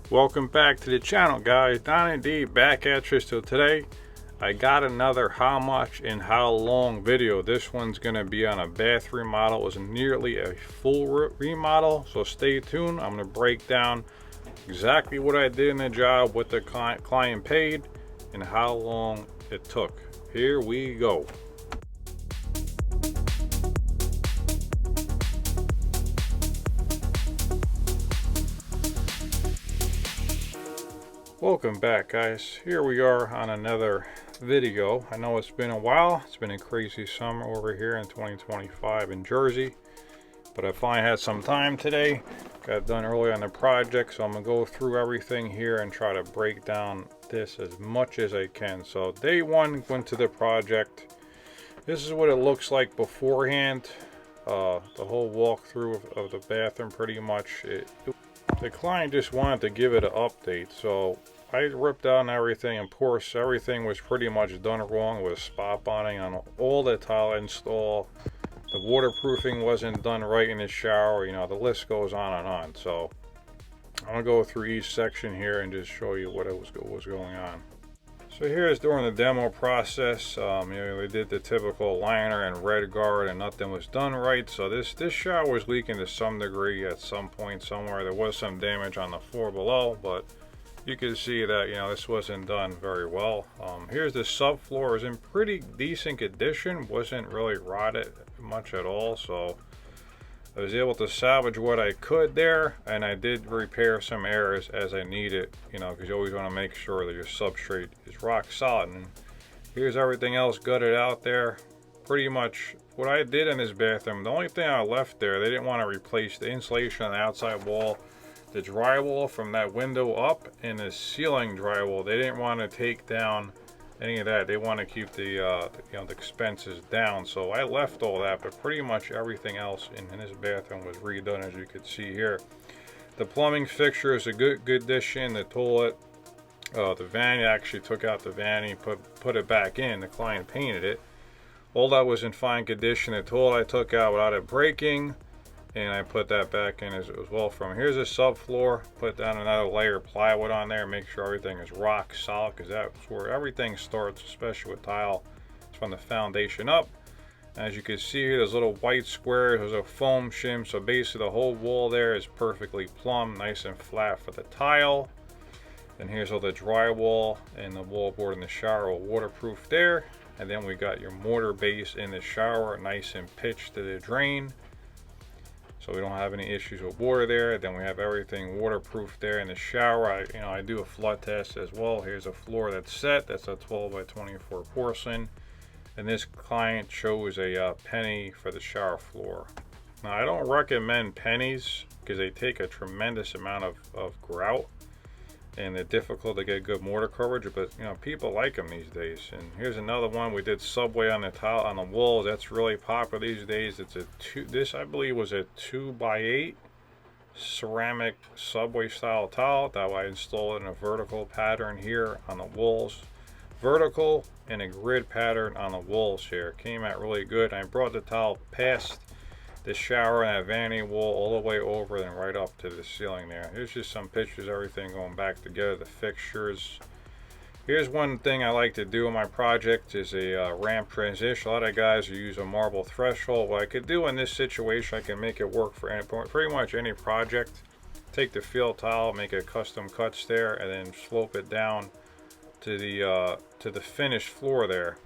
Welcome back to the channel, guys. Donnie D back at you. So today I got another how much and how long video. This one's gonna be on a bathroom remodel. It was nearly a full remodel, so stay tuned. I'm gonna break down exactly what I did in the job, what the client paid, and how long it took. Here we go. Welcome back, guys. Here we are on another video. I know it's been a while. It's been a crazy summer over here in 2025 in Jersey, but I finally had some time today. Got done early on the project, so I'm gonna go through everything here and try to break down this as much as I can. So day one, went to the project. This is what it looks like beforehand. The whole walkthrough of the bathroom, pretty much. The client just wanted to give it an update, so I ripped down everything. Of course, everything was pretty much done wrong with spot bonding on all the tile install. The waterproofing wasn't done right in the shower. You know, the list goes on and on. So I'm gonna go through each section here and just show you what was going on. So here's during the demo process. You know, we did the typical liner and red guard, and nothing was done right. So this shower was leaking to some degree at some point somewhere. There was some damage on the floor below, but you can see that, you know, this wasn't done very well. Here's the subfloor. It was in pretty decent condition. Wasn't really rotted much at all. So I was able to salvage what I could there, and I did repair some areas as I needed, you know, because you always want to make sure that your substrate is rock solid. And here's everything else gutted out there. Pretty much what I did in this bathroom, the only thing I left there, they didn't want to replace the insulation on the outside wall, the drywall from that window up, and the ceiling drywall. They didn't want to take down any of that. They want to keep the you know, the expenses down, so I left all that, but pretty much everything else in this bathroom was redone, as you could see here. The plumbing fixture is a good addition. The toilet, the vanity, actually took out the vanity, put it back in. The client painted it. All that was in fine condition. The toilet I took out without it breaking, and I put that back in as well. From here's a subfloor, put down another layer of plywood on there, make sure everything is rock solid, because that's where everything starts, especially with tile. It's from the foundation up. As you can see here, there's little white squares, there's a foam shim, so basically the whole wall there is perfectly plumb, nice and flat for the tile. And here's all the drywall and the wallboard in the shower, all waterproof there. And then we got your mortar base in the shower, nice and pitched to the drain, so we don't have any issues with water there. Then we have everything waterproof there in the shower. I do a flood test as well. Here's a floor that's set. That's a 12 by 24 porcelain. And this client chose a penny for the shower floor. Now, I don't recommend pennies because they take a tremendous amount of grout, and they're difficult to get good mortar coverage, but you know, people like them these days. And here's another one. We did subway on the tile on the walls. That's really popular these days. It's this I believe was a 2x8 ceramic subway style tile that I installed in a vertical pattern here on the walls, vertical and a grid pattern on the walls here. Came out really good. I brought the tile past the shower and that vanity wall all the way over and right up to the ceiling there. Here's just some pictures, everything going back together, the fixtures. Here's one thing I like to do in my project is a ramp transition. A lot of guys use a marble threshold. What I could do in this situation, I can make it work for pretty much any project. Take the field tile, make a custom cuts there, and then slope it down to the finished floor there.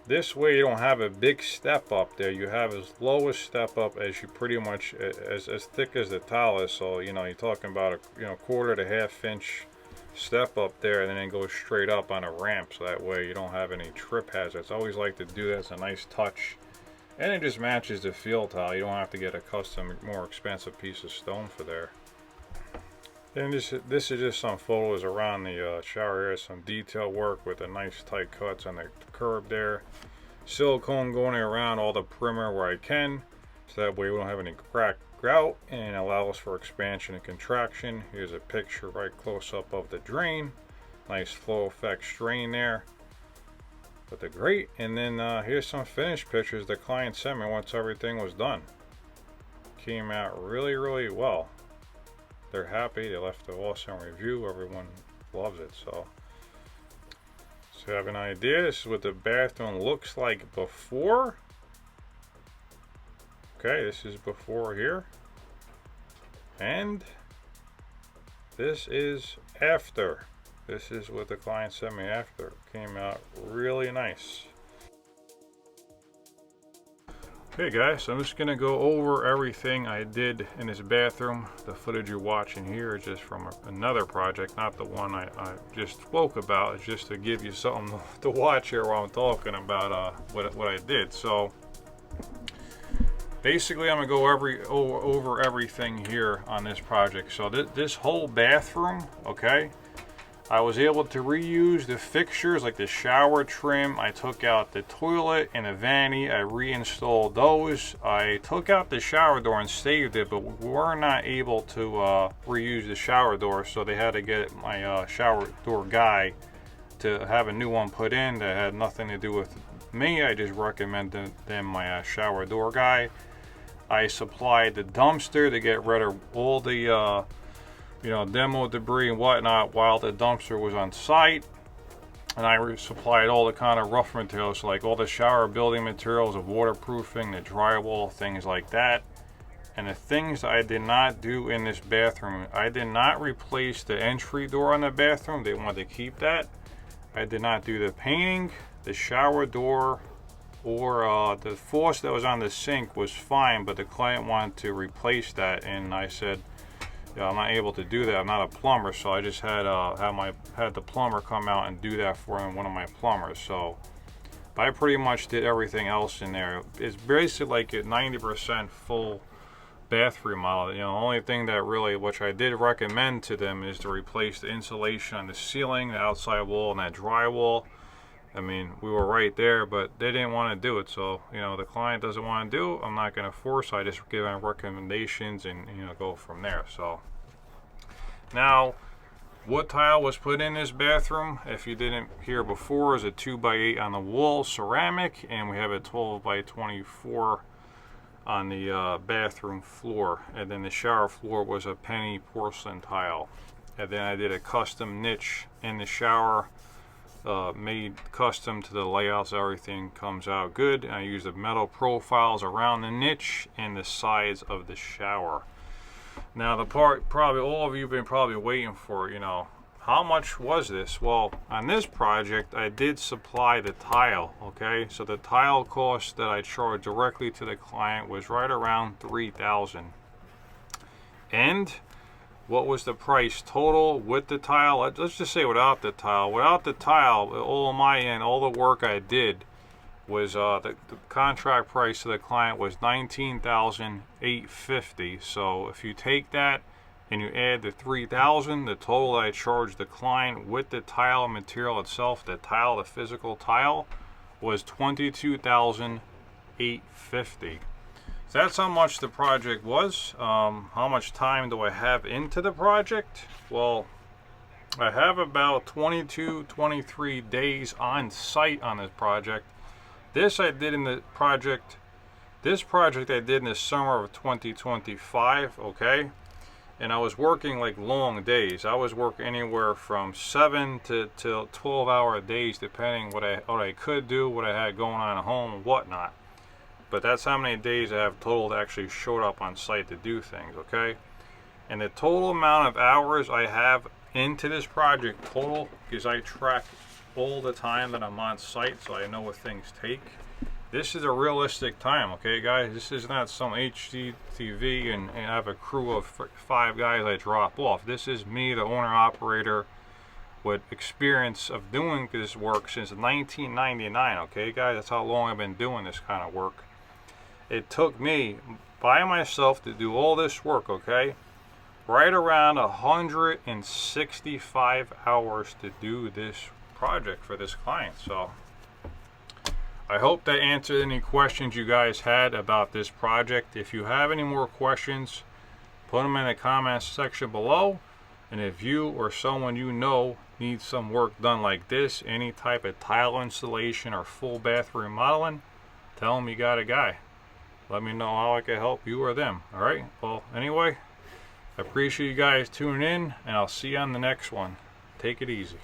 This way you don't have a big step up there. You have as low a step up as you pretty much, as thick as the tile is. So, you know, you're talking about a quarter to half-inch step up there, and then it goes straight up on a ramp. So that way you don't have any trip hazards. I always like to do that. It's a nice touch. And it just matches the field tile. You don't have to get a custom, more expensive piece of stone for there. And this is just some photos around the shower area, some detail work with the nice tight cuts on the curb there. Silicone going around all the perimeter where I can, so that way we don't have any crack grout, and allows for expansion and contraction. Here's a picture right close up of the drain. Nice flow effects drain there. But the grate, and then here's some finished pictures the client sent me once everything was done. Came out really well. they're happy. They left an awesome review. Everyone loves it. So you have an idea. This is what the bathroom looks like before. Okay, this is before here. And this is after. This is what the client sent me after. Came out really nice. Okay guys, so I'm just gonna go over everything I did in this bathroom. The footage you're watching here is just from another project, not the one I just spoke about. It's just to give you something to watch here while I'm talking about what I did. So basically I'm gonna go over everything here on this project. So this whole bathroom, okay, I was able to reuse the fixtures like the shower trim. I took out the toilet and the vanity. I reinstalled those. I took out the shower door and saved it, but we were not able to reuse the shower door, so they had to get my shower door guy to have a new one put in that had nothing to do with me. I just recommended them my shower door guy. I supplied the dumpster to get rid of all the demo debris and whatnot while the dumpster was on site. And I supplied all the kind of rough materials, like all the shower building materials, the waterproofing, the drywall, things like that. And the things I did not do in this bathroom, I did not replace the entry door on the bathroom. They wanted to keep that. I did not do the painting, the shower door, or the faucet that was on the sink was fine, but the client wanted to replace that, and I said, yeah, I'm not able to do that. I'm not a plumber, so I just had the plumber come out and do that for him, one of my plumbers. So I pretty much did everything else in there. It's basically like a 90% full bathroom model. The only thing that really, which I did recommend to them, is to replace the insulation on the ceiling, the outside wall, and that drywall. I mean, we were right there, but they didn't want to do it. So, the client doesn't want to do it. I'm not going to force. I just give them recommendations and, go from there. So, now, what tile was put in this bathroom, if you didn't hear before, is a 2x8 on the wall ceramic, and we have a 12x24 on the bathroom floor. And then the shower floor was a penny porcelain tile. And then I did a custom niche in the shower. Made custom to the layouts. Everything comes out good. And I use the metal profiles around the niche and the sides of the shower. Now the part probably all of you have been probably waiting for, how much was this? Well, on this project I did supply the tile, okay? So the tile cost that I charged directly to the client was right around $3,000. And what was the price total with the tile? Let's just say without the tile. Without the tile, all on my end, all the work I did was the contract price to the client was $19,850. So if you take that and you add the $3,000, the total that I charged the client with the tile material itself, the tile, the physical tile, was $22,850. So that's how much the project was. How much time do I have into the project? Well, I have about 23 days on site on this project. This project I did in the summer of 2025, okay? And I was working like long days. I was working anywhere from 7 to 12-hour days, depending what I could do, what I had going on at home, and whatnot. But that's how many days I have total that actually showed up on site to do things, okay? And the total amount of hours I have into this project total, because I track all the time that I'm on site, so I know what things take. This is a realistic time, okay, guys? This is not some HGTV and I have a crew of 5 guys I drop off. This is me, the owner-operator, with experience of doing this work since 1999, okay, guys? That's how long I've been doing this kind of work. It took me by myself to do all this work, okay, right around 165 hours to do this project for this client. So I hope that answered any questions you guys had about this project. If you have any more questions, put them in the comments section below. And if you or someone you know needs some work done like this, any type of tile installation or full bathroom remodeling, tell them you got a guy. Let me know how I can help you or them. All right. Well, anyway, I appreciate you guys tuning in, and I'll see you on the next one. Take it easy.